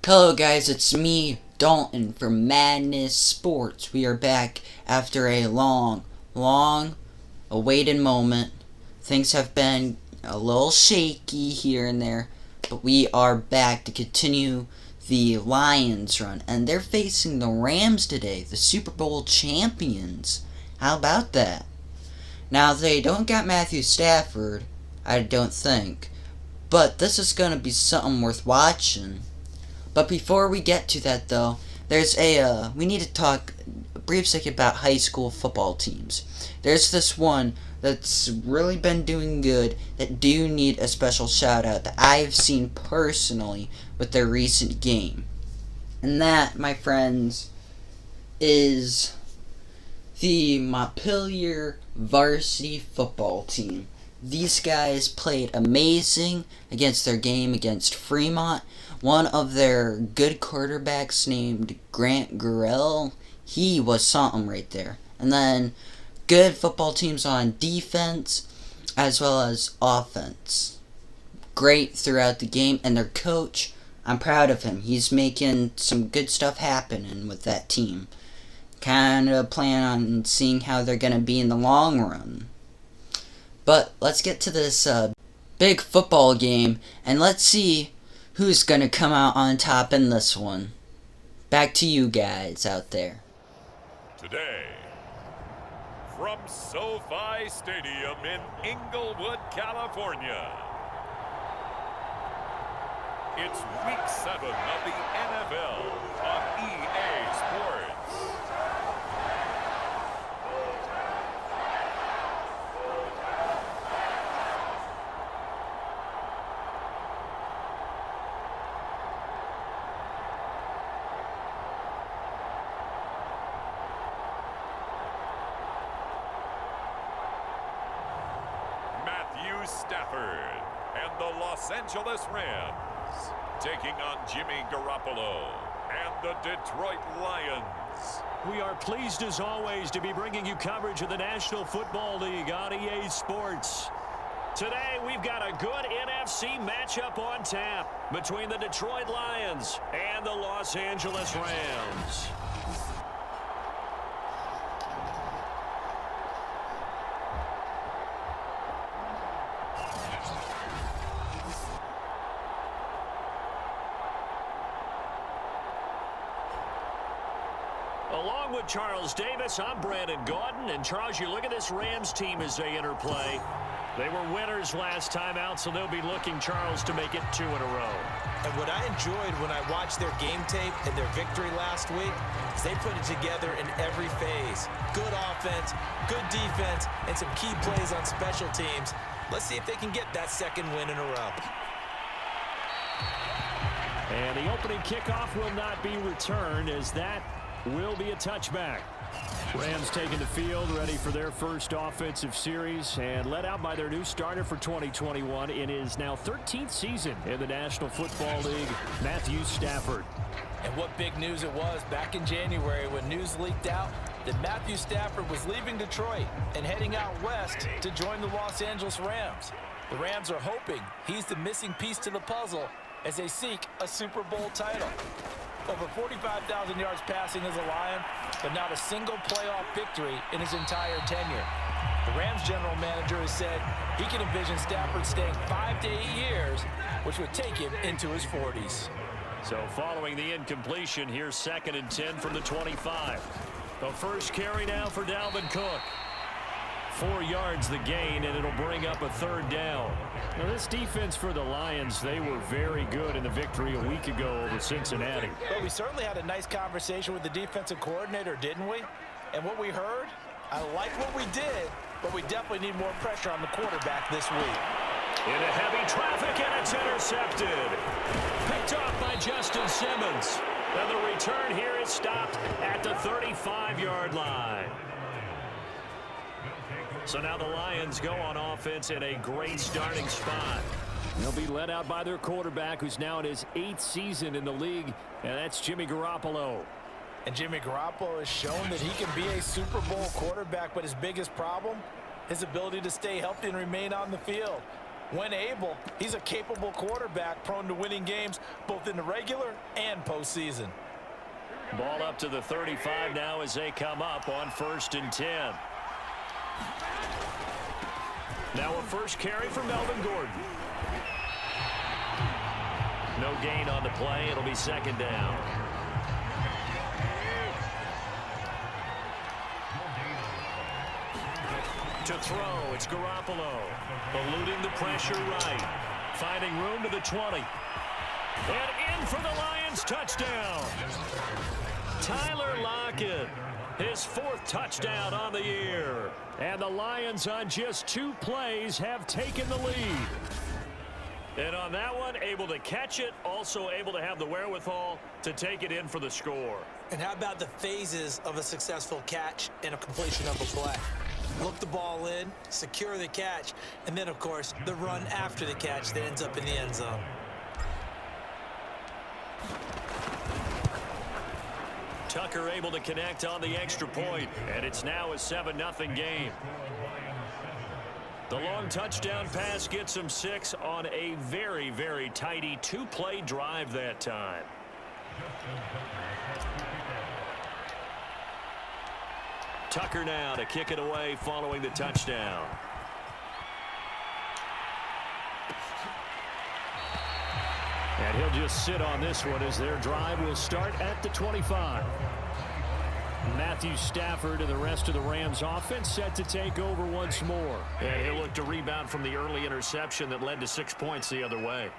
Hello guys, it's me, Dalton from Madden Sports. We are back after a long awaited moment. Things have been a little shaky here and there, but we are back to continue the Lions run. And they're facing the Rams today, the Super Bowl champions. How about that? Now, they don't got Matthew Stafford, I don't think. But this is going to be something worth watching. But before we get to that, though, we need to talk a brief second about high school football teams. There's this one that's really been doing good that do need a special shout out that I've seen personally with their recent game. And that, my friends, is the Montpelier varsity football team. These guys played amazing against their game against Fremont. One of their good quarterbacks named Grant Gurrell, he was something right there. And then good football teams on defense as well as offense. Great throughout the game. And their coach, I'm proud of him. He's making some good stuff happening with that team. Kind of plan on seeing how they're going to be in the long run. But let's get to this big football game, and let's see who's going to come out on top in this one. Back to you guys out there. Today, from SoFi Stadium in Inglewood, California, it's Week 7 of the NFL on EA Sports. Stafford and the Los Angeles Rams taking on Jimmy Garoppolo and the Detroit Lions. We are pleased as always to be bringing you coverage of the National Football League on EA Sports. Today we've got a good NFC matchup on tap between the Detroit Lions and the Los Angeles Rams. Along with Charles Davis, I'm Brandon Gaudin. And Charles, you look at this Rams team as they interplay. They were winners last time out, so they'll be looking, Charles, to make it 2 in a row. And what I enjoyed when I watched their game tape and their victory last week is they put it together in every phase. Good offense, good defense, and some key plays on special teams. Let's see if they can get that second win in a row. And the opening kickoff will not be returned, as that will be a touchback. Rams taking the field, ready for their first offensive series, and led out by their new starter for 2021 in his now 13th season in the National Football League, Matthew Stafford. And what big news it was back in January when news leaked out that Matthew Stafford was leaving Detroit and heading out west to join the Los Angeles Rams. The Rams are hoping he's the missing piece to the puzzle as they seek a Super Bowl title. Over 45,000 yards passing as a Lion, but not a single playoff victory in his entire tenure. The Rams general manager has said he can envision Stafford staying 5 to 8 years, which would take him into his 40s. So following the incompletion, here's 2nd and 10 from the 25. The first carry now for Dalvin Cook. 4 yards the gain, and it'll bring up a 3rd down. Now, this defense for the Lions, they were very good in the victory a week ago over Cincinnati. Well, we certainly had a nice conversation with the defensive coordinator, didn't we? And what we heard, I like what we did, but we definitely need more pressure on the quarterback this week. Into heavy traffic, and it's intercepted. Picked off by Justin Simmons. And the return here is stopped at the 35-yard line. So now the Lions go on offense in a great starting spot. They'll be led out by their quarterback, who's now in his 8th season in the league, and that's Jimmy Garoppolo. And Jimmy Garoppolo has shown that he can be a Super Bowl quarterback, but his biggest problem, his ability to stay healthy and remain on the field. When able, he's a capable quarterback prone to winning games both in the regular and postseason. Ball up to the 35 now as they come up on 1st and 10. Now a first carry for Melvin Gordon. No gain on the play. It'll be 2nd down. To throw, it's Garoppolo. Eluding the pressure right. Finding room to the 20. And in for the Lions touchdown. Tyler Lockett, his 4th touchdown on the year. And the Lions on just 2 plays have taken the lead. And on that one, able to catch it, also able to have the wherewithal to take it in for the score. And how about the phases of a successful catch and a completion of a play? Look the ball in, secure the catch, and then, of course, the run after the catch that ends up in the end zone. Tucker able to connect on the extra point, and it's now a 7-0 game. The long touchdown pass gets him 6 on a very, very tidy 2-play drive that time. Tucker now to kick it away following the touchdown. And he'll just sit on this one as their drive will start at the 25. Matthew Stafford and the rest of the Rams offense set to take over once more. And he'll look to rebound from the early interception that led to 6 points the other way.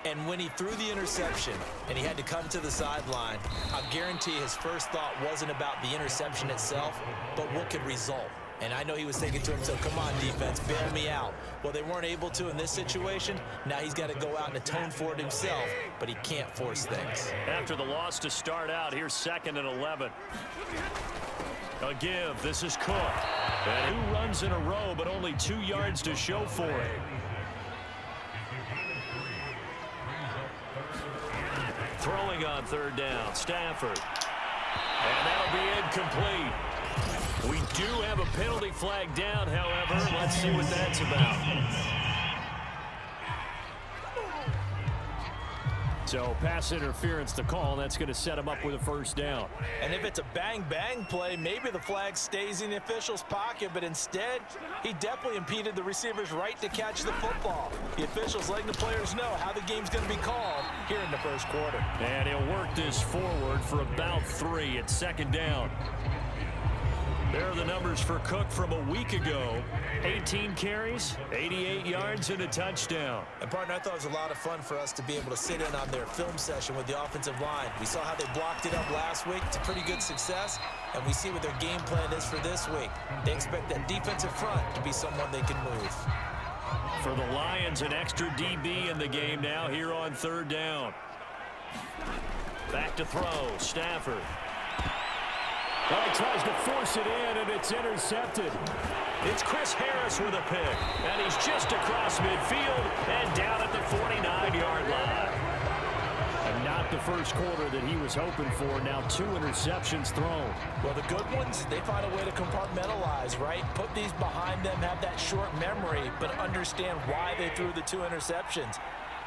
And when he threw the interception and he had to come to the sideline, I guarantee his first thought wasn't about the interception itself, but what could result. And I know he was thinking to himself, come on, defense, bail me out. Well, they weren't able to in this situation. Now he's got to go out and atone for it himself, but he can't force things. After the loss to start out, here's 2nd and 11. A give. This is Cook. And 2 runs in a row, but only 2 yards to show for it. Throwing on 3rd down, Stafford. And that'll be incomplete. We do have a penalty flag down, however. Let's see what that's about. So pass interference to call. That's going to set him up with a 1st down. And if it's a bang-bang play, maybe the flag stays in the official's pocket, but instead, he definitely impeded the receiver's right to catch the football. The officials letting the players know how the game's going to be called here in the 1st quarter. And he'll work this forward for about 3 at 2nd down. There are the numbers for Cook from a week ago. 18 carries, 88 yards, and a touchdown. And, partner, I thought it was a lot of fun for us to be able to sit in on their film session with the offensive line. We saw how they blocked it up last week to pretty good success, and we see what their game plan is for this week. They expect that defensive front to be someone they can move. For the Lions, an extra DB in the game now here on 3rd down. Back to throw, Stafford. Well, he tries to force it in, and it's intercepted. It's Chris Harris with a pick, and he's just across midfield and down at the 49-yard line. And not the 1st quarter that he was hoping for. Now 2 interceptions thrown. Well, the good ones, they find a way to compartmentalize, right? Put these behind them, have that short memory, but understand why they threw the 2 interceptions.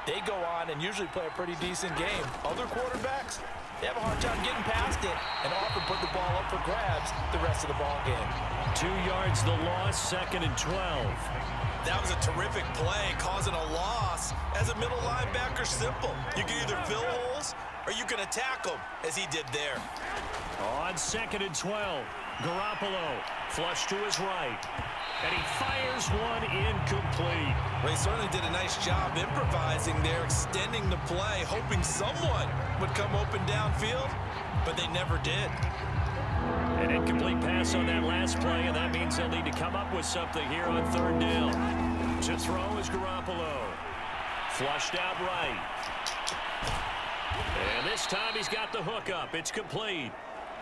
They go on and usually play a pretty decent game. Other quarterbacks, they have a hard time getting past it and often put the ball up for grabs the rest of the ball game. 2 yards the loss, 2nd and 12. That was a terrific play, causing a loss. As a middle linebacker, simple. You can either fill holes or you can attack them, as he did there. On 2nd and 12, Garoppolo flush to his right. And he fires one incomplete. Well, he certainly did a nice job improvising there, extending the play, hoping someone would come open downfield, but they never did. An incomplete pass on that last play, and that means they'll need to come up with something here on 3rd down. To throw is Garoppolo. Flushed out right. And this time he's got the hook up. It's complete.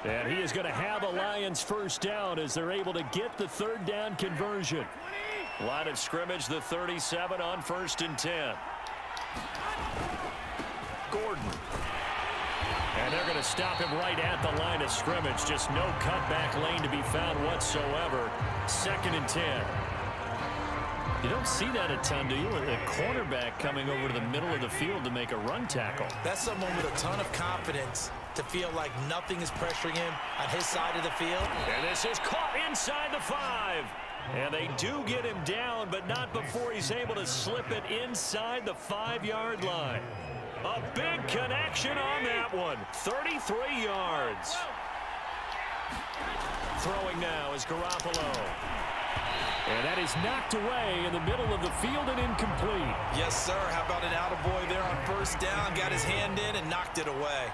And he is going to have a Lions 1st down as they're able to get the 3rd down conversion. Line of scrimmage, the 37 on 1st and 10. Gordon. And they're going to stop him right at the line of scrimmage. Just no cutback lane to be found whatsoever. 2nd and 10. You don't see that a ton, do you? A cornerback coming over to the middle of the field to make a run tackle. That's someone with a ton of confidence to feel like nothing is pressuring him on his side of the field. And this is caught inside the 5. And they do get him down, but not before he's able to slip it inside the 5-yard line. A big connection on that one. 33 yards. Throwing now is Garoppolo. And that is knocked away in the middle of the field and incomplete. Yes, sir. How about an attaboy there on first down? Got his hand in and knocked it away.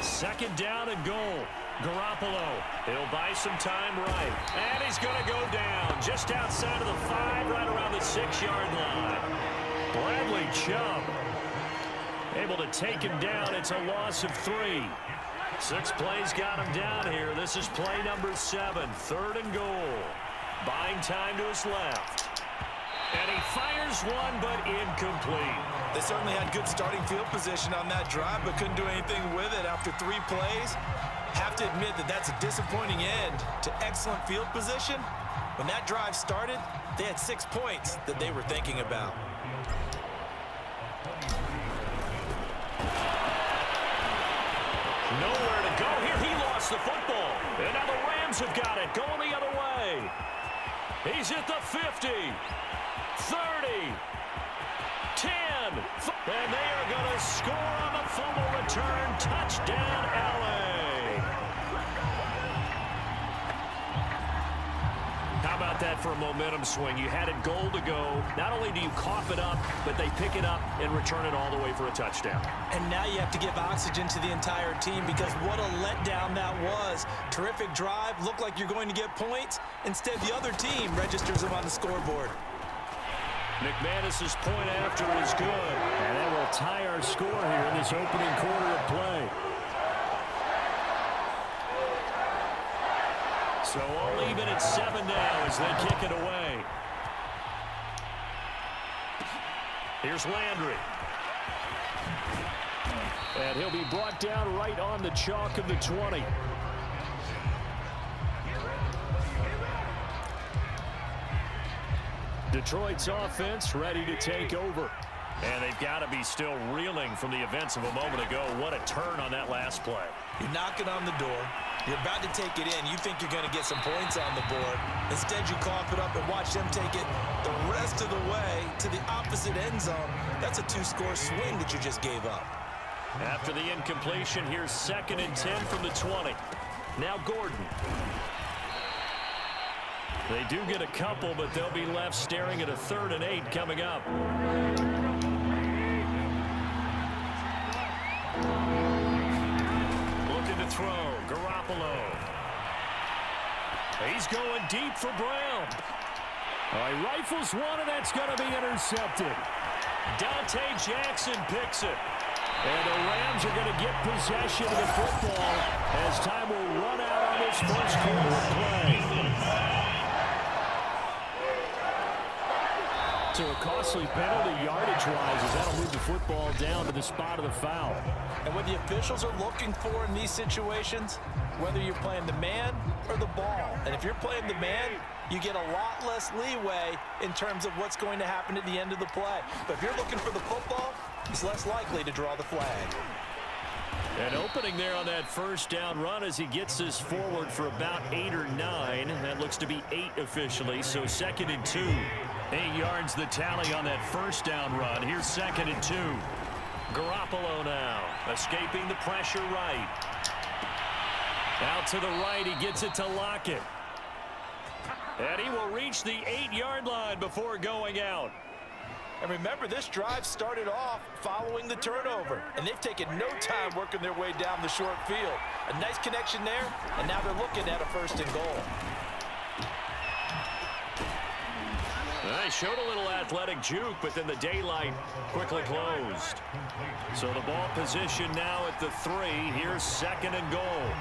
Second down and goal. Garoppolo. He'll buy some time right. And he's going to go down just outside of the 5, right around the 6-yard line. Bradley Chubb able to take him down. It's a loss of 3. 6 plays got him down here. This is play number 7. 3rd and goal. Buying time to his left. And he fires one, but incomplete. They certainly had good starting field position on that drive, but couldn't do anything with it after 3 plays. Have to admit that that's a disappointing end to excellent field position. When that drive started, they had 6 points that they were thinking about. Nowhere to go here. He lost the football. And now the Rams have got it. Going the other way. He's at the 50. 30. 10. And they are going to score on the fumble return. Touchdown, LA. How about that for a momentum swing? You had it goal to go. Not only do you cough it up, but they pick it up and return it all the way for a touchdown. And now you have to give oxygen to the entire team because what a letdown that was. Terrific drive. Looked like you're going to get points. Instead, the other team registers them on the scoreboard. McManus's point after is good. And that will tie our score here in this opening quarter of play. So all even at 7 now as they kick it away. Here's Landry. And he'll be brought down right on the chalk of the 20. Detroit's offense ready to take over. And they've got to be still reeling from the events of a moment ago. What a turn on that last play. You're knocking on the door. You're about to take it in. You think you're going to get some points on the board. Instead, you cough it up and watch them take it the rest of the way to the opposite end zone. That's a 2-score swing that you just gave up. After the incompletion, here's 2nd and 10 from the 20. Now Gordon. They do get a couple, but they'll be left staring at a 3rd and 8 coming up. Looking to throw. Garoppolo. He's going deep for Brown. He rifles one, and that's going to be intercepted. Dante Jackson picks it. And the Rams are going to get possession of the football as time will run out on this first quarter of play. So a costly penalty yardage-wise as that'll move the football down to the spot of the foul. And what the officials are looking for in these situations, whether you're playing the man or the ball. And if you're playing the man, you get a lot less leeway in terms of what's going to happen at the end of the play. But if you're looking for the football, he's less likely to draw the flag. And opening there on that first down run as he gets this forward for about 8 or 9. That looks to be 8 officially, so 2nd and 2. 8 yards the tally on that first down run. Here's 2nd and 2. Garoppolo now escaping the pressure right. Out to the right, he gets it to Lockett. And he will reach the 8-yard line before going out. And remember, this drive started off following the turnover. And they've taken no time working their way down the short field. A nice connection there, and now they're looking at a 1st and goal. They showed a little athletic juke, but then the daylight quickly closed. So the ball position now at the 3. Here's 2nd and goal.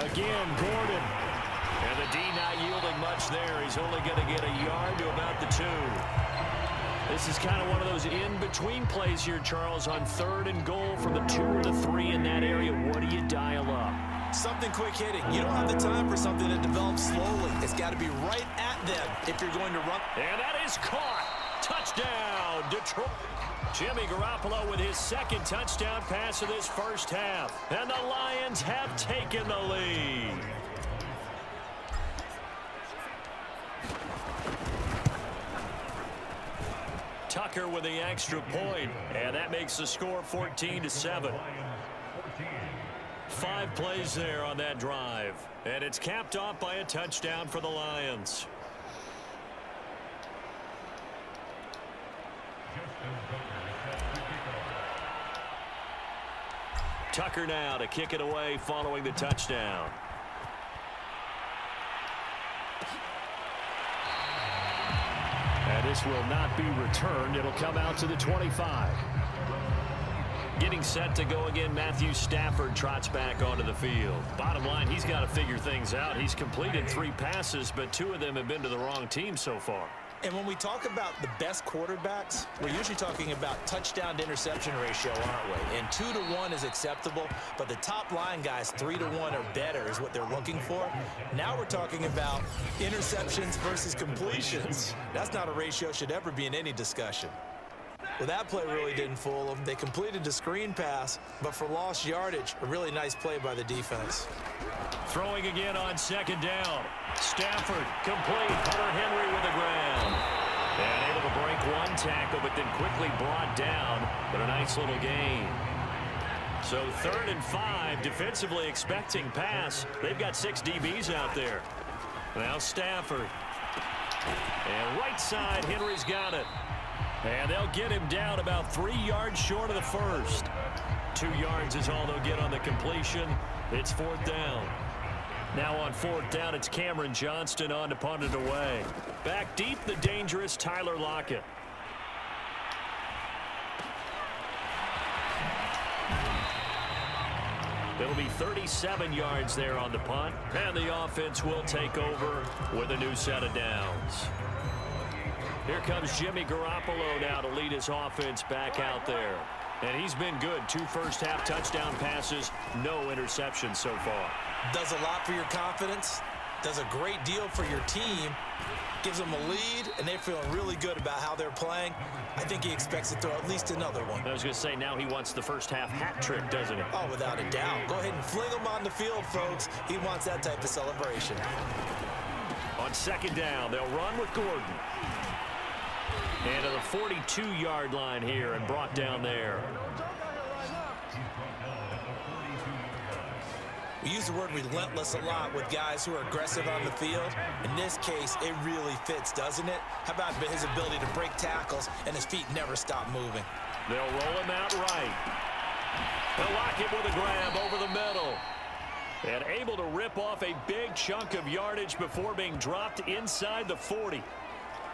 Again, Gordon. And the D not yielding much there. He's only going to get a yard to about the 2. This is kind of one of those in-between plays here, Charles, on 3rd and goal from the 2 or the 3 in that area. What do you dial up? Something quick hitting. You don't have the time for something that develops slowly. It's got to be right at them if you're going to run. And that is caught. Touchdown, Detroit. Jimmy Garoppolo with his second touchdown pass of this first half. And the Lions have taken the lead. Tucker with the extra point, and that makes the score 14-7. 5 plays there on that drive, and it's capped off by a touchdown for the Lions. Tucker now to kick it away following the touchdown. And this will not be returned. It'll come out to the 25. Getting set to go again, Matthew Stafford trots back onto the field. Bottom line, he's got to figure things out. He's completed 3 passes, but 2 of them have been to the wrong team so far. And when we talk about the best quarterbacks, we're usually talking about touchdown to interception ratio, aren't we? And 2 to 1 is acceptable, but the top line guys 3 to 1 or better is what they're looking for. Now we're talking about interceptions versus completions. That's not a ratio should ever be in any discussion. Well, that play really didn't fool them. They completed the screen pass, but for lost yardage, a really nice play by the defense. Throwing again on second down. Stafford complete. Hunter Henry with the ground. And able to break 1 tackle, but then quickly brought down. But a nice little gain. So 3rd and 5, defensively expecting pass. They've got 6 DBs out there. Now Stafford. And right side, Henry's got it. And they'll get him down about 3 yards short of the first. 2 yards is all they'll get on the completion. It's 4th down. Now on 4th down, it's Cameron Johnston on to punt it away. Back deep, the dangerous Tyler Lockett. It'll be 37 yards there on the punt. And the offense will take over with a new set of downs. Here comes Jimmy Garoppolo now to lead his offense back out there. And he's been good. 2 first-half touchdown passes, no interceptions so far. Does a lot for your confidence, does a great deal for your team, gives them a lead, and they're feeling really good about how they're playing. I think he expects to throw at least another one. I was going to say, now he wants the first-half hat trick, doesn't he? Oh, without a doubt. Go ahead and fling him on the field, folks. He wants that type of celebration. On second down, they'll run with Gordon. And to the 42-yard line here and brought down there. We use the word relentless a lot with guys who are aggressive on the field. In this case, it really fits, doesn't it? How about his ability to break tackles and his feet never stop moving? They'll roll him out right. They'll lock him with a grab over the middle. And able to rip off a big chunk of yardage before being dropped inside the 40.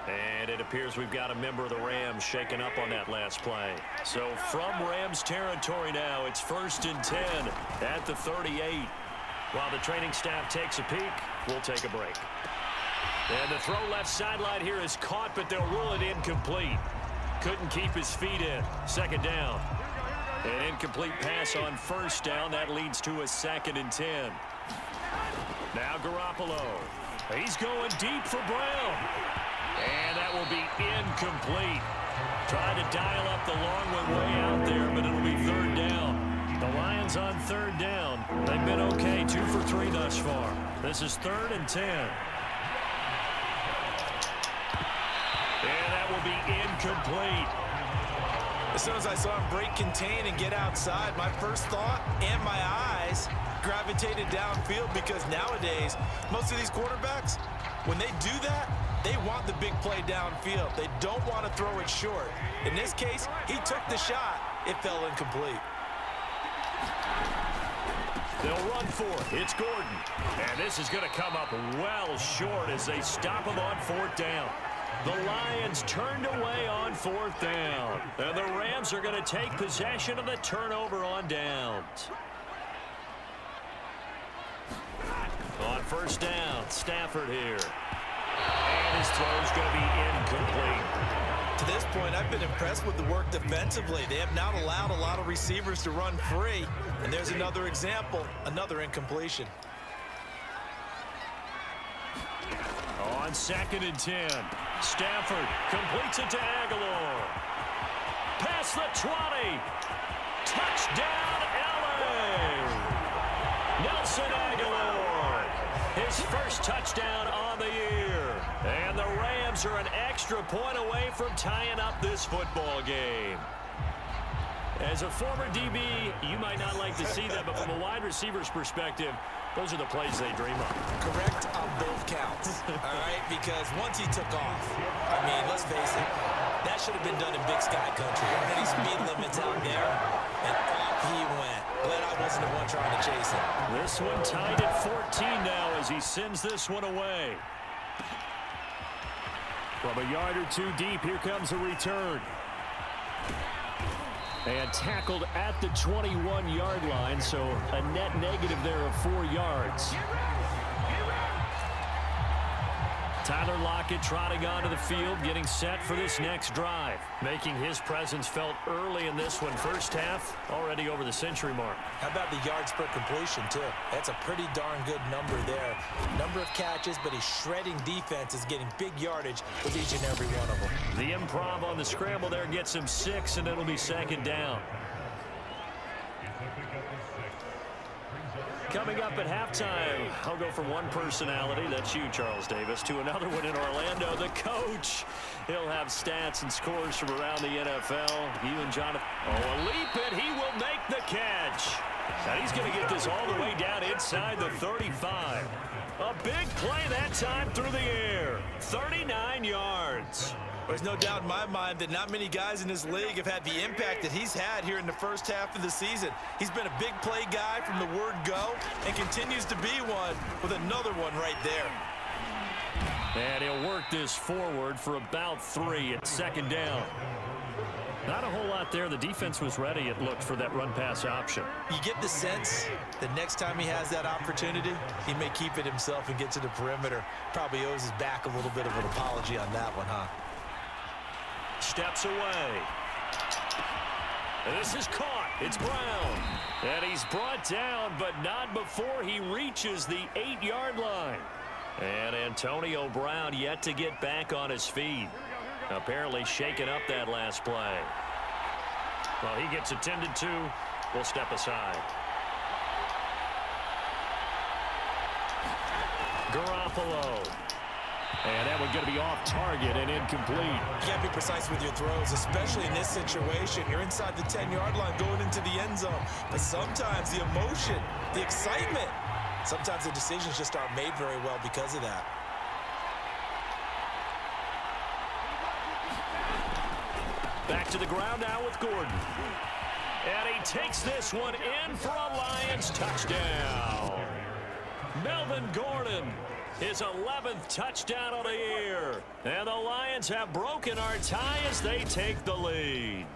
And it appears we've got a member of the Rams shaken up on that last play. So from Rams territory now, it's 1st and 10 at the 38. While the training staff takes a peek, we'll take a break. And the throw left sideline here is caught, but they'll rule it incomplete. Couldn't keep his feet in. 2nd down. An incomplete pass on 1st down. That leads to a 2nd and 10. Now Garoppolo. He's going deep for Brown. And that will be incomplete. Trying to dial up the long one way out there, but it'll be 3rd down. The Lions on 3rd down. They've been okay, 2 for 3 thus far. This is 3rd and 10. And that will be incomplete. As soon as I saw him break contain and get outside, my first thought and my eyes gravitated downfield, because nowadays, most of these quarterbacks, when they do that, they want the big play downfield. They don't want to throw it short. In this case, he took the shot. It fell incomplete. They'll run for it. It's Gordon. And this is going to come up well short as they stop him on 4th down. The Lions turned away on 4th down. And the Rams are going to take possession of the turnover on downs. On 1st down, Stafford here. And his throw's going to be incomplete. To this point, I've been impressed with the work defensively. They have not allowed a lot of receivers to run free. And there's another example, another incompletion. On 2nd and 10, Stafford completes it to Aguilar. Past the 20. Touchdown, LA! Nelson Aguilar, his first touchdown on the year. And the Rams are an extra point away from tying up this football game. As a former DB, you might not like to see that, but from a wide receiver's perspective, those are the plays they dream of. Correct on both counts, all right? Because once he took off, I mean, let's face it, that should have been done in Big Sky Country. Any speed limits out there, and off he went. Glad I wasn't the one trying to chase him. This one tied at 14 now as he sends this one away. From a yard or two deep, here comes a return. And tackled at the 21-yard line, so a net negative there of 4 yards. Tyler Lockett trotting onto the field, getting set for this next drive. Making his presence felt early in this one. First half, already over the century mark. How about the yards per completion, too? That's a pretty darn good number there. Number of catches, but his shredding defense is getting big yardage with each and every one of them. The improv on the scramble there gets him 6, and it'll be 2nd down. Coming up at halftime, I'll go from one personality, that's you, Charles Davis, to another one in Orlando, the coach. He'll have stats and scores from around the NFL. You and Jonathan. Oh, a leap, and he will make the catch. And he's going to get this all the way down inside the 35. A big play that time through the air. 39 yards. There's no doubt in my mind that not many guys in this league have had the impact that he's had here in the first half of the season. He's been a big play guy from the word go and continues to be one with another one right there. And he'll work this forward for about 3 at 2nd down. Not a whole lot there. The defense was ready, it looked, for that run-pass option. You get the sense that next time he has that opportunity, he may keep it himself and get to the perimeter. Probably owes his back a little bit of an apology on that one, huh? Steps away. And this is caught. It's Brown. And he's brought down, but not before he reaches the 8-yard line. And Antonio Brown yet to get back on his feet. Apparently shaking up that last play. Well, he gets attended to. We'll step aside. Garoppolo. And that one's going to be off target and incomplete. You can't be precise with your throws, especially in this situation. You're inside the 10-yard line going into the end zone. But sometimes the emotion, the excitement, sometimes the decisions just aren't made very well because of that. Back to the ground now with Gordon. And he takes this one in for a Lions touchdown. Melvin Gordon, his 11th touchdown of the year. And the Lions have broken our tie as they take the lead.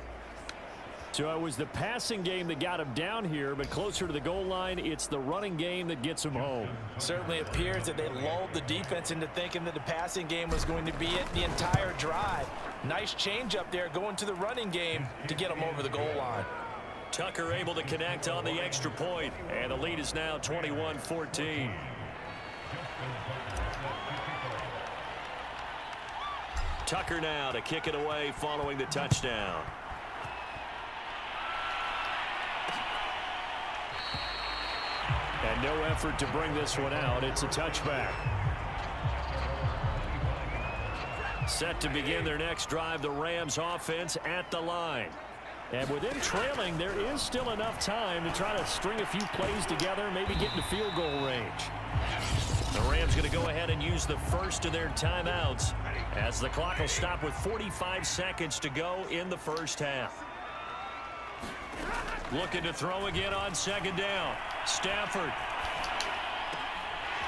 So it was the passing game that got him down here, but closer to the goal line, it's the running game that gets him home. Certainly appears that they lulled the defense into thinking that the passing game was going to be it the entire drive. Nice change up there going to the running game to get him over the goal line. Tucker able to connect on the extra point, and the lead is now 21-14. Tucker now to kick it away following the touchdown. And no effort to bring this one out. It's a touchback. Set to begin their next drive, the Rams offense at the line. And with them trailing, there is still enough time to try to string a few plays together, maybe get into field goal range. The Rams going to go ahead and use the first of their timeouts as the clock will stop with 45 seconds to go in the first half. Looking to throw again on 2nd down. Stafford.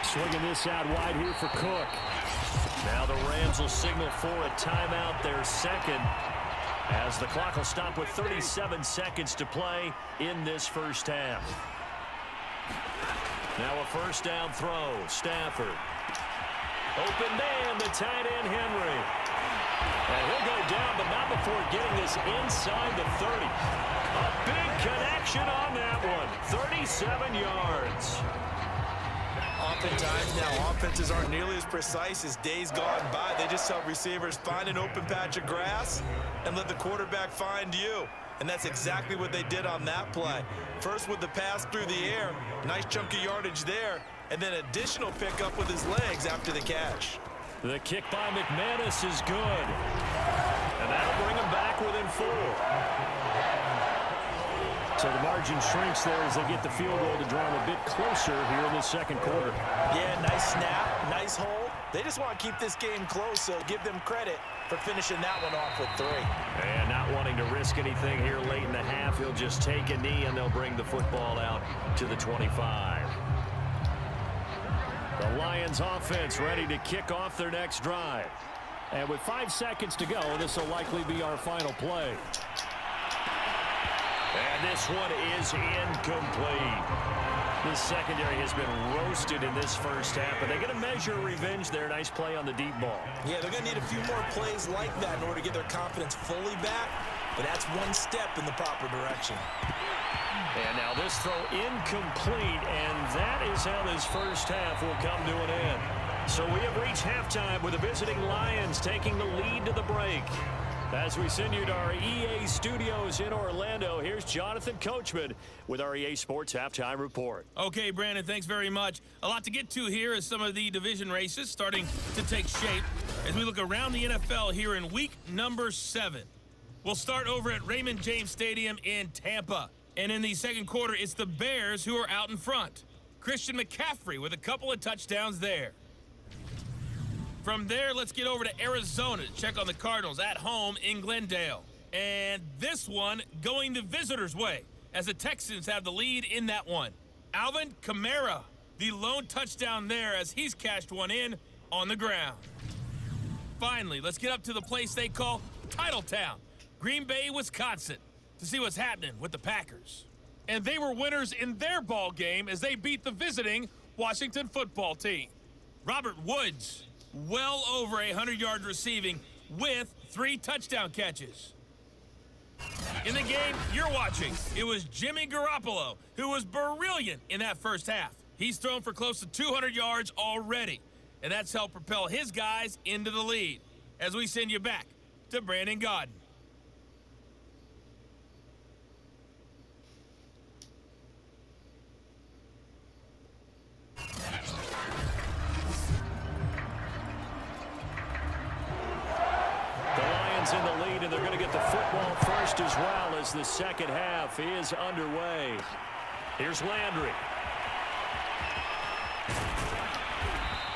Swinging this out wide here for Cook. Now the Rams will signal for a timeout, their second, as the clock will stop with 37 seconds to play in this first half. Now a first down throw. Stafford. Open man, the tight end, Henry. And he'll go down, but not before getting this inside the 30. A big connection on that one. 37 yards. Oftentimes now, offenses aren't nearly as precise as days gone by. They just help receivers find an open patch of grass and let the quarterback find you. And that's exactly what they did on that play. First with the pass through the air, nice chunk of yardage there, and then additional pickup with his legs after the catch. The kick by McManus is good. And that'll bring him back within 4. So the margin shrinks there as they get the field goal to draw them a bit closer here in the second quarter. Yeah, nice snap, nice hold. They just want to keep this game close, so give them credit for finishing that one off with 3. And not wanting to risk anything here late in the half, he'll just take a knee and they'll bring the football out to the 25. The Lions offense ready to kick off their next drive. And with 5 seconds to go, this will likely be our final play. And this one is incomplete. The secondary has been roasted in this first half, but they're going to measure revenge there. Nice play on the deep ball. Yeah, they're going to need a few more plays like that in order to get their confidence fully back, but that's one step in the proper direction. And now this throw incomplete, and that is how this first half will come to an end. So we have reached halftime with the visiting Lions taking the lead to the break. As we send you to our EA studios in Orlando, here's Jonathan Coachman with our EA Sports Halftime Report. Okay, Brandon, thanks very much. A lot to get to here as some of the division races starting to take shape as we look around the NFL here in week number 7. We'll start over at Raymond James Stadium in Tampa. And in the second quarter, it's the Bears who are out in front. Christian McCaffrey with a couple of touchdowns there. From there, let's get over to Arizona to check on the Cardinals at home in Glendale. And this one going the visitors' way as the Texans have the lead in that one. Alvin Kamara, the lone touchdown there as he's cashed one in on the ground. Finally, let's get up to the place they call Titletown, Green Bay, Wisconsin, to see what's happening with the Packers. And they were winners in their ball game as they beat the visiting Washington football team. Robert Woods, well over 100 yards receiving with 3 touchdown catches. In the game you're watching, it was Jimmy Garoppolo who was brilliant in that first half. He's thrown for close to 200 yards already, and that's helped propel his guys into the lead. As we send you back to Brandon Gaudin. In the lead, and they're going to get the football first as well as the second half is underway. Here's Landry.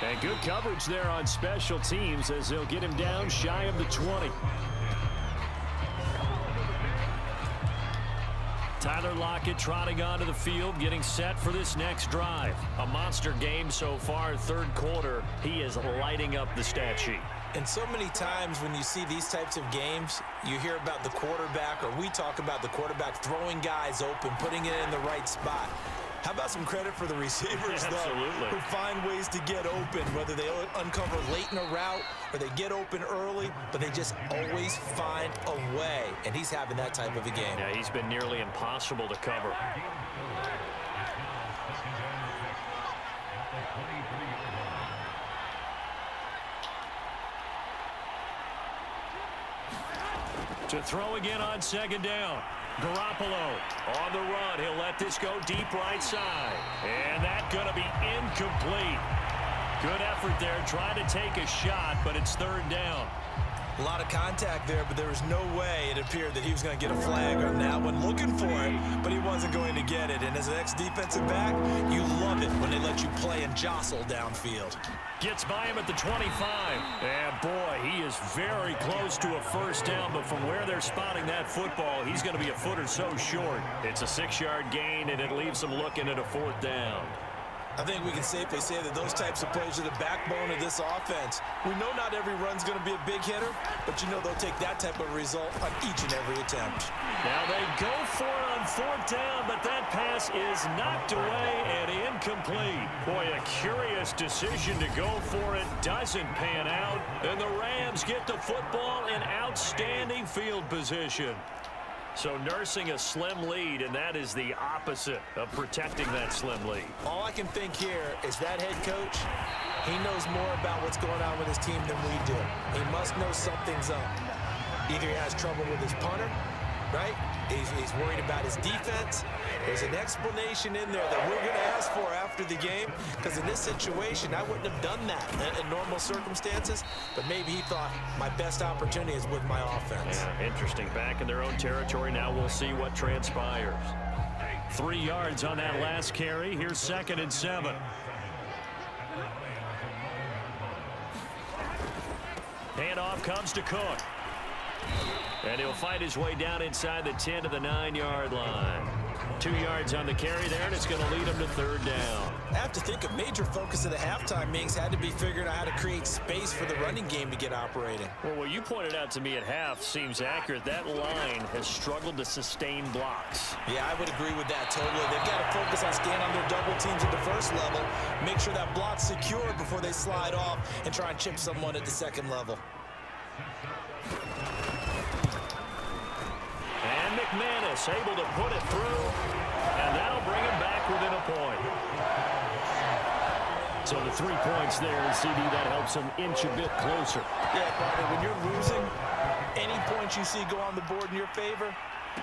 And good coverage there on special teams as they'll get him down shy of the 20. Tyler Lockett trotting onto the field, getting set for this next drive. A monster game so far, third quarter. He is lighting up the stat sheet. And so many times when you see these types of games, you hear about the quarterback, or we talk about the quarterback throwing guys open, putting it in the right spot. How about some credit for the receivers, though, who find ways to get open, whether they uncover late in a route or they get open early, but they just always find a way. And he's having that type of a game. Yeah, he's been nearly impossible to cover. To throw again on second down. Garoppolo on the run. He'll let this go deep right side. And that's going to be incomplete. Good effort there, trying to take a shot, but it's third down. A lot of contact there, but there was no way it appeared that he was going to get a flag on that one. Looking for it, but he wasn't going to get it. And as an ex-defensive back, you love it when they let you play and jostle downfield. Gets by him at the 25. And boy, he is very close to a first down, but from where they're spotting that football, he's going to be a foot or so short. It's a 6-yard gain, and it leaves them looking at a fourth down. I think we can safely say that those types of plays are the backbone of this offense. We know not every run's going to be a big hitter, but you know they'll take that type of result on each and every attempt. Now they go for it on 4th down, but that pass is knocked away and incomplete. Boy, a curious decision to go for it doesn't pan out, and the Rams get the football in outstanding field position. So nursing a slim lead, and that is the opposite of protecting that slim lead. All I can think here is that head coach, he knows more about what's going on with his team than we do. He must know something's up. Either he has trouble with his punter, right? He's worried about his defense. There's an explanation in there that we're going to ask for after the game, because in this situation, I wouldn't have done that in normal circumstances, but maybe he thought my best opportunity is with my offense. Yeah, interesting. Back in their own territory. Now we'll see what transpires. 3 yards on that last carry. Here's 2nd and 7. Handoff comes to Cook. And he'll fight his way down inside the 10 to the 9-yard line. 2 yards on the carry there, and it's going to lead him to 3rd down. I have to think a major focus of the halftime meetings had to be figuring out how to create space for the running game to get operating. Well, what you pointed out to me at half seems accurate. That line has struggled to sustain blocks. Yeah, I would agree with that totally. They've got to focus on staying on their double teams at the first level, make sure that block's secure before they slide off and try and chip someone at the 2nd level. And McManus able to put it through, and that'll bring him back within a point. So the 3 points there, CD, that helps him inch a bit closer. Yeah, partner, when you're losing, any points you see go on the board in your favor,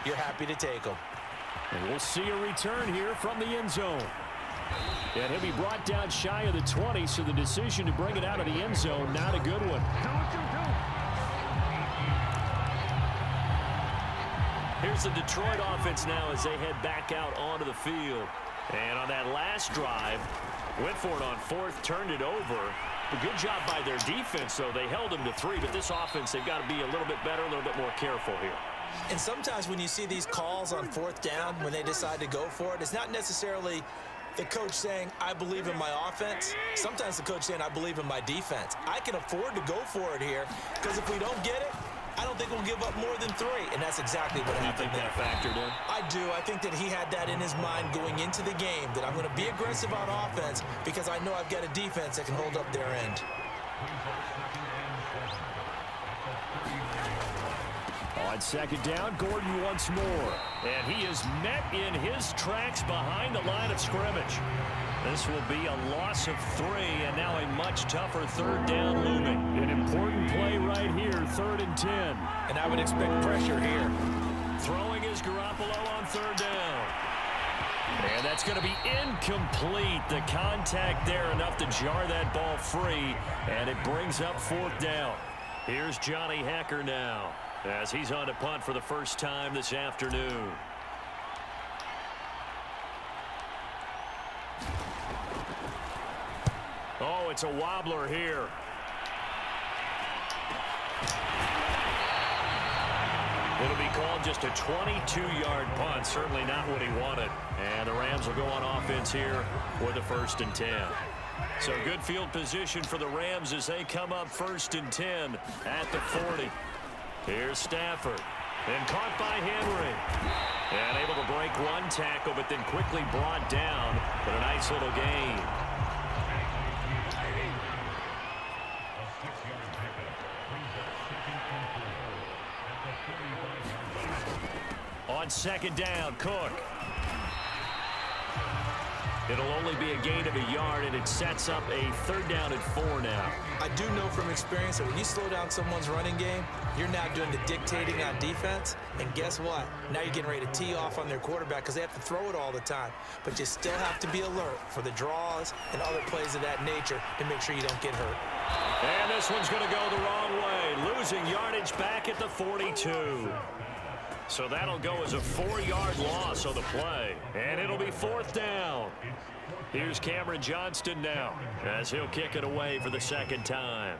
you're happy to take them. And we'll see a return here from the end zone. And he'll be brought down shy of the 20, so the decision to bring it out of the end zone, not a good one. Here's the Detroit offense now as they head back out onto the field. And on that last drive, went for it on 4th, turned it over. A good job by their defense, though. They held them to 3, but this offense, they've got to be a little bit better, a little bit more careful here. And sometimes when you see these calls on 4th down, when they decide to go for it, it's not necessarily the coach saying, I believe in my offense. Sometimes the coach saying, I believe in my defense. I can afford to go for it here, because if we don't get it, I don't think we'll give up more than 3, and that's exactly what happened. You think that factored in? I do. I think that he had that in his mind going into the game, that I'm going to be aggressive on offense because I know I've got a defense that can hold up their end. On 2nd down, Gordon once more. And he is met in his tracks behind the line of scrimmage. This will be a loss of 3, and now a much tougher 3rd down looming. An important play right here, 3rd and 10. And I would expect pressure here. Throwing is Garoppolo on 3rd down. And that's going to be incomplete. The contact there enough to jar that ball free, and it brings up 4th down. Here's Johnny Hacker now as he's on to punt for the first time this afternoon. Oh, it's a wobbler here. It'll be called just a 22-yard punt. Certainly not what he wanted. And the Rams will go on offense here with a 1st and 10. So good field position for the Rams as they come up 1st and 10 at the 40. Here's Stafford. And caught by Henry. And able to break one tackle, but then quickly brought down. But a nice little gain. On 2nd down, Cook. It'll only be a gain of a yard, and it sets up a 3rd down and 4 now. I do know from experience that when you slow down someone's running game, you're now doing the dictating on defense. And guess what? Now you're getting ready to tee off on their quarterback because they have to throw it all the time. But you still have to be alert for the draws and other plays of that nature to make sure you don't get hurt. And this one's going to go the wrong way, losing yardage back at the 42. So that'll go as a 4-yard loss on the play. And it'll be 4th down. Here's Cameron Johnston now as he'll kick it away for the 2nd time.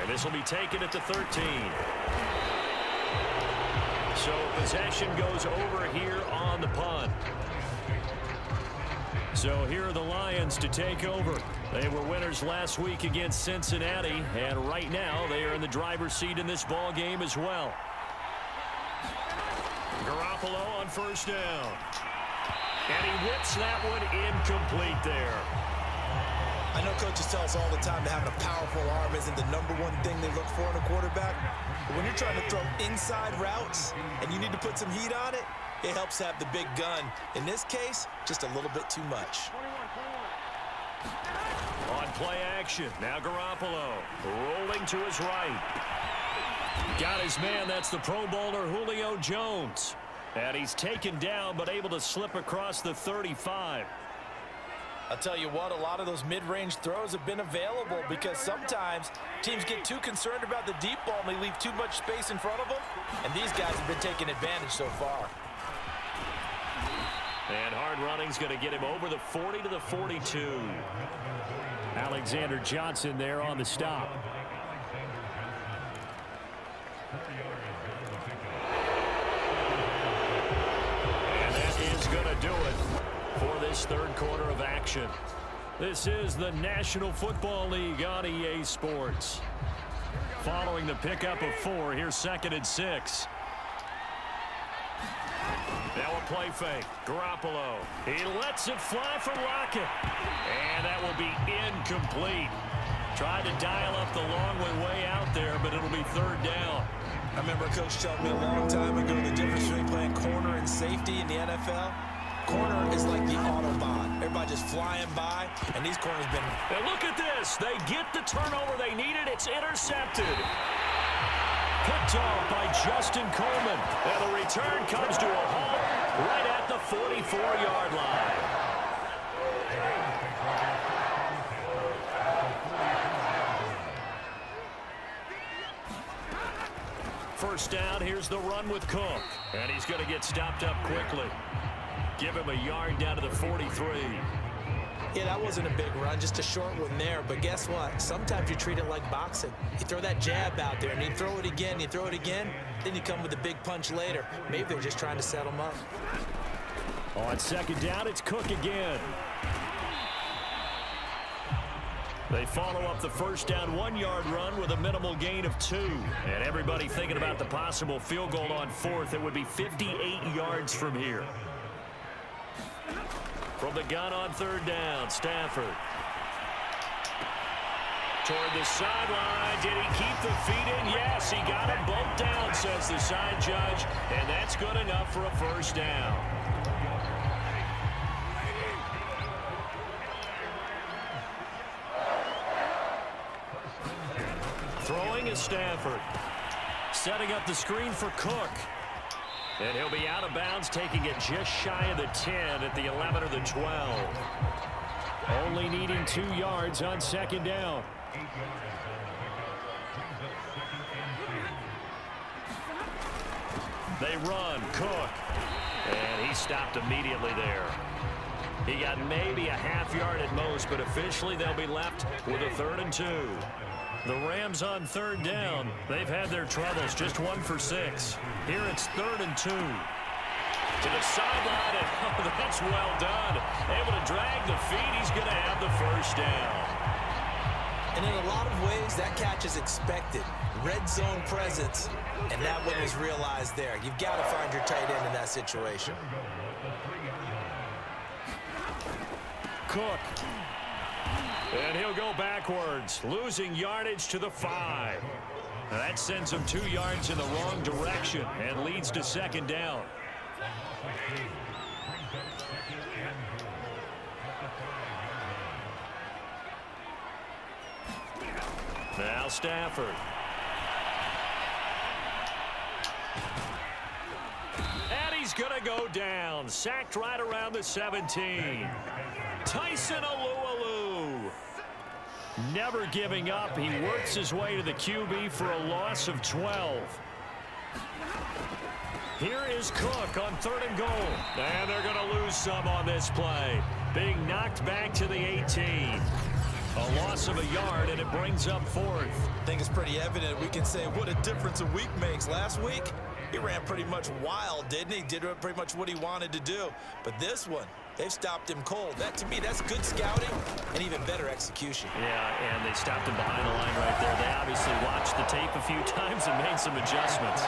And this will be taken at the 13. So possession goes over here on the punt. So here are the Lions to take over. They were winners last week against Cincinnati, and right now they are in the driver's seat in this ball game as well. Garoppolo on first down. And he whips that one incomplete there. I know coaches tell us all the time that having a powerful arm isn't the number one thing they look for in a quarterback. But when you're trying to throw inside routes and you need to put some heat on it, it helps have the big gun. In this case, just a little bit too much. On play action, now Garoppolo rolling to his right. Got his man, that's the Pro Bowler Julio Jones. And he's taken down but able to slip across the 35. I'll tell you what, a lot of those mid-range throws have been available because sometimes teams get too concerned about the deep ball and they leave too much space in front of them. And these guys have been taking advantage so far. And hard running's going to get him over the 40 to the 42. Alexander Johnson there on the stop. And that is going to do it for this third quarter of action. This is the National Football League on EA Sports. Following the pickup of 4, here's 2nd and 6. Now a play fake. Garoppolo. He lets it fly for Rocket. And that will be incomplete. Tried to dial up the long way out there, but it'll be 3rd down. I remember a coach telling me a long time ago the difference between playing corner and safety in the NFL. Corner is like the Autobahn. Everybody just flying by, and these corners been... And look at this. They get the turnover they needed. It's intercepted. Picked off by Justin Coleman. And the return comes to a halt right at the 44-yard line. First down, here's the run with Cook. And he's going to get stopped up quickly. Give him a yard down to the 43. Yeah, that wasn't a big run, just a short one there. But guess what? Sometimes you treat it like boxing. You throw that jab out there, and you throw it again, you throw it again, then you come with a big punch later. Maybe they're just trying to set them up. On 2nd down, it's Cook again. They follow up the first down 1-yard run with a minimal gain of 2. And everybody thinking about the possible field goal on 4th. It would be 58 yards from here. From the gun on 3rd down, Stafford. Toward the sideline. Did he keep the feet in? Yes, he got them both down, says the side judge. And that's good enough for a first down. Throwing is Stafford. Setting up the screen for Cook. And he'll be out of bounds, taking it just shy of the 10 at the 11 or the 12. Only needing 2 yards on 2nd down. They run, Cook. And he stopped immediately there. He got maybe a half yard at most, but officially they'll be left with a 3rd and 2. The Rams on 3rd down. They've had their troubles, just 1 for 6. Here it's 3rd and 2. To the sideline, and oh, that's well done. Able to drag the feet. He's going to have the first down. And in a lot of ways, that catch is expected. Red zone presence, and that one was realized there. You've got to find your tight end in that situation. Cook. And he'll go backwards, losing yardage to the 5. That sends him 2 yards in the wrong direction and leads to 2nd down. Now Stafford. And he's going to go down. Sacked right around the 17. Tyson Alualu. Never giving up. He works his way to the QB for a loss of 12. Here is Cook on 3rd and goal. And they're going to lose some on this play. Being knocked back to the 18. A loss of a yard, and it brings up 4th. I think it's pretty evident. We can say what a difference a week makes. Last week, He ran pretty much wild, didn't he? Did pretty much what he wanted to do. But this one, they've stopped him cold. That, to me, that's good scouting and even better execution. Yeah, and they stopped him behind the line right there. They obviously watched the tape a few times and made some adjustments.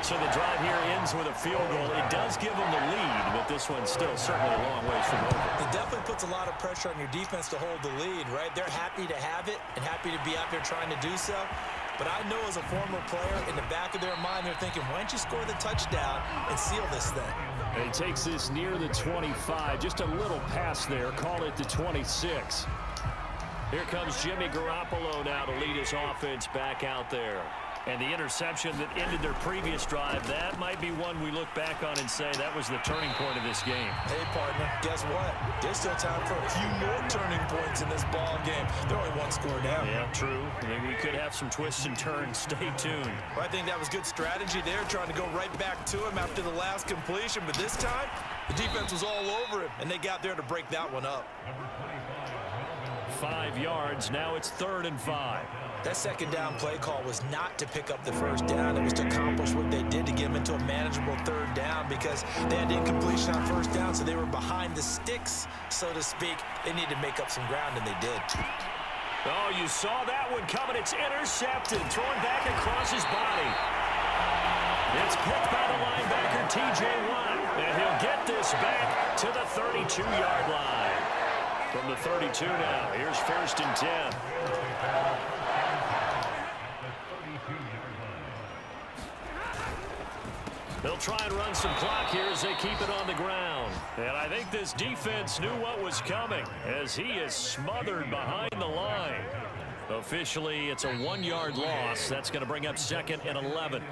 So the drive here ends with a field goal. It does give them the lead, but this one's still certainly a long ways from over. It definitely puts a lot of pressure on your defense to hold the lead, right? They're happy to have it and happy to be out there trying to do so. But I know as a former player, in the back of their mind, they're thinking, why don't you score the touchdown and seal this thing? And he takes this near the 25, just a little pass there, call it the 26. Here comes Jimmy Garoppolo now to lead his offense back out there. And the interception that ended their previous drive, that might be one we look back on and say that was the turning point of this game. Hey, partner, guess what? There's still time for a few more turning points in this ball game. They're only one score down. Yeah, true. Maybe we could have some twists and turns. Stay tuned. Well, I think that was good strategy there, trying to go right back to him after the last completion. But this time, the defense was all over him, and they got there to break that one up. 5 yards. Now it's 3rd and 5. That second down play call was not to pick up the first down. It was to accomplish what they did to get them into a manageable 3rd down because they had incompletion on first down, so they were behind the sticks, so to speak. They needed to make up some ground, and they did. Oh, you saw that one coming. It's intercepted. Thrown back across his body. It's picked by the linebacker, T.J. Watt. And he'll get this back to the 32-yard line. From the 32 now, here's 1st and 10. They'll try and run some clock here as they keep it on the ground. And I think this defense knew what was coming as he is smothered behind the line. Officially, it's a 1-yard loss. That's going to bring up 2nd and 11.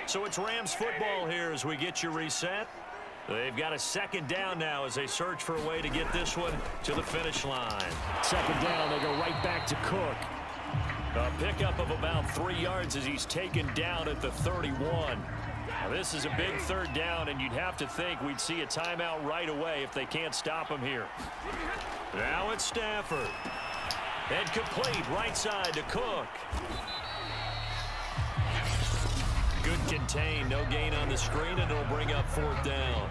So it's Rams football here as we get you reset. They've got a 2nd down now as they search for a way to get this one to the finish line. 2nd down, they go right back to Cook. A pickup of about 3 yards as he's taken down at the 31. Now, this is a big 3rd down, and you'd have to think we'd see a timeout right away if they can't stop him here. Now it's Stafford. And complete right side to Cook. Good contain, no gain on the screen, and it'll bring up 4th down.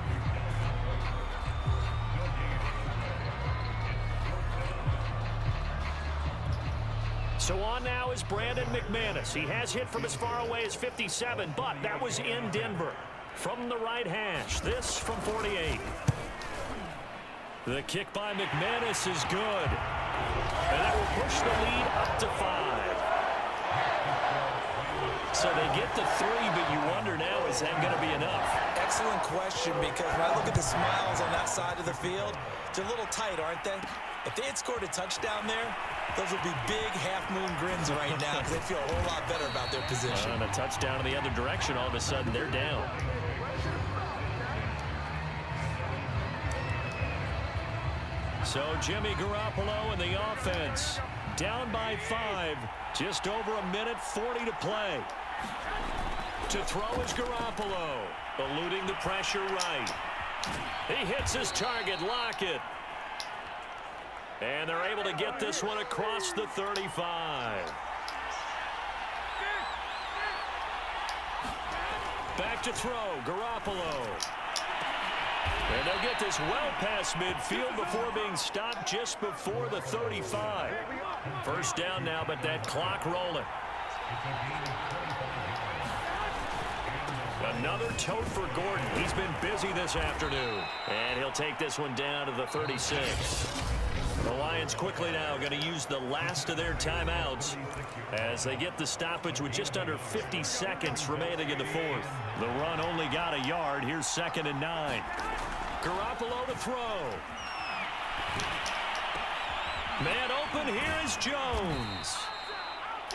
So on now is Brandon McManus. He has hit from as far away as 57, but that was in Denver. From the right hash, this from 48. The kick by McManus is good. And that will push the lead up to 5. So they get to 3, but you wonder now, is that going to be enough? Excellent question, because when I look at the smiles on that side of the field, they're a little tight, aren't they? If they had scored a touchdown there, those would be big half-moon grins right now because they'd feel a whole lot better about their position. And a touchdown in the other direction, all of a sudden they're down. So Jimmy Garoppolo and the offense down by 5, just over a minute 40 to play. To throw is Garoppolo, eluding the pressure right. He hits his target, Lockett. And they're able to get this one across the 35. Back to throw, Garoppolo. And they'll get this well past midfield before being stopped just before the 35. 1st down now, but that clock rolling. Another tote for Gordon. He's been busy this afternoon. And he'll take this one down to the 36. The Lions quickly now going to use the last of their timeouts as they get the stoppage with just under 50 seconds remaining in the 4th. The run only got a yard. Here's 2nd and 9. Garoppolo to throw. Man open. Here is Jones.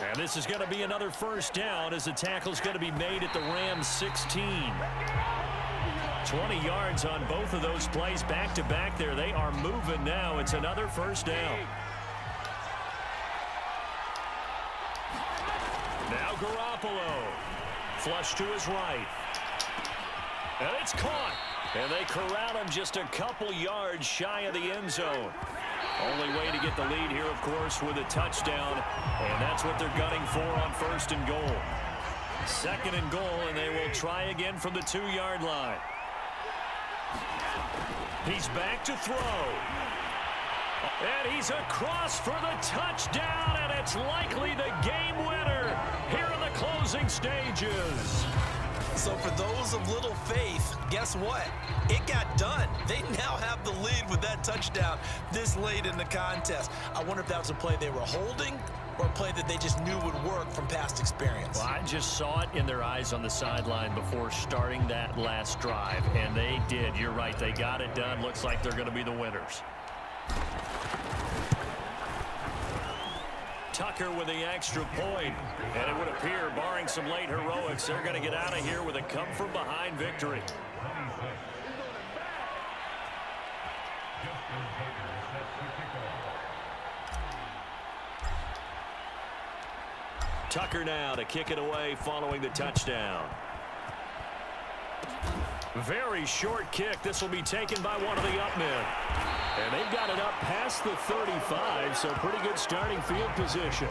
And this is going to be another 1st down as the tackle's going to be made at the Rams 16. 20 yards on both of those plays back-to-back there. They are moving now. It's another 1st down. Now Garoppolo. Flush to his right. And it's caught. And they corral him just a couple yards shy of the end zone. Only way to get the lead here, of course, with a touchdown, and that's what they're gunning for on 1st and goal. 2nd and goal, and they will try again from the 2-yard line. He's back to throw. And he's across for the touchdown, and it's likely the game winner here in the closing stages. So for those of little faith, guess what? It got done. They now have the lead with that touchdown this late in the contest. I wonder if that was a play they were holding or a play that they just knew would work from past experience. Well, I just saw it in their eyes on the sideline before starting that last drive, and they did. You're right. They got it done. Looks like they're going to be the winners. Tucker with the extra point, and it would appear, barring some late heroics, they're going to get out of here with a come-from-behind victory. Tucker now to kick it away following the touchdown. Very short kick. This will be taken by one of the up men. And they've got it up past the 35, so pretty good starting field position.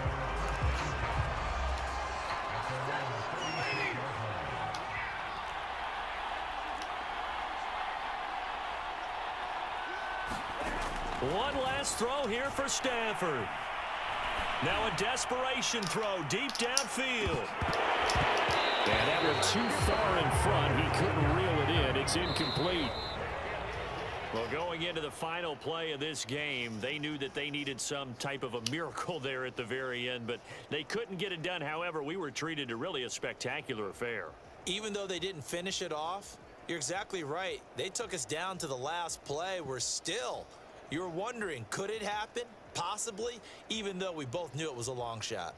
One last throw here for Stanford. Now a desperation throw deep downfield. And that went too far in front. He couldn't reel it in. It's incomplete. Well, going into the final play of this game, they knew that they needed some type of a miracle there at the very end, but they couldn't get it done. However, we were treated to really a spectacular affair. Even though they didn't finish it off, you're exactly right. They took us down to the last play. We're still, you were wondering, could it happen? Possibly, even though we both knew it was a long shot.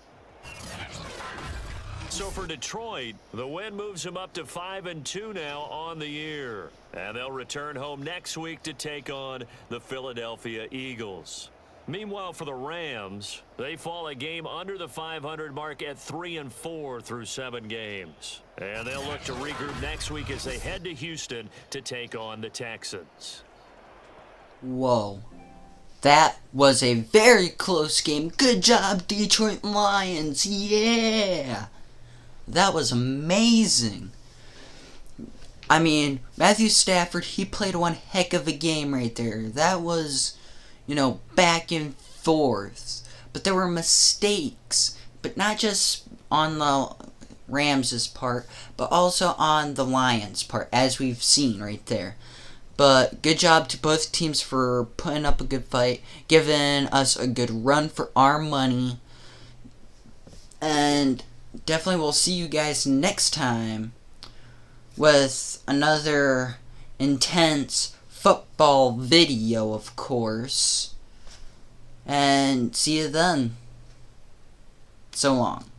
So for Detroit, the win moves them up to 5-2 now on the year. And they'll return home next week to take on the Philadelphia Eagles. Meanwhile, for the Rams, they fall a game under the 500 mark at 3-4 through 7 games. And they'll look to regroup next week as they head to Houston to take on the Texans. Whoa. That was a very close game. Good job, Detroit Lions. Yeah. That was amazing. I mean, Matthew Stafford, he played one heck of a game right there. That was, back and forth. But there were mistakes. But not just on the Rams' part, but also on the Lions' part, as we've seen right there. But good job to both teams for putting up a good fight, giving us a good run for our money. And definitely we'll see you guys next time with another intense football video, of course. And see you then. So long.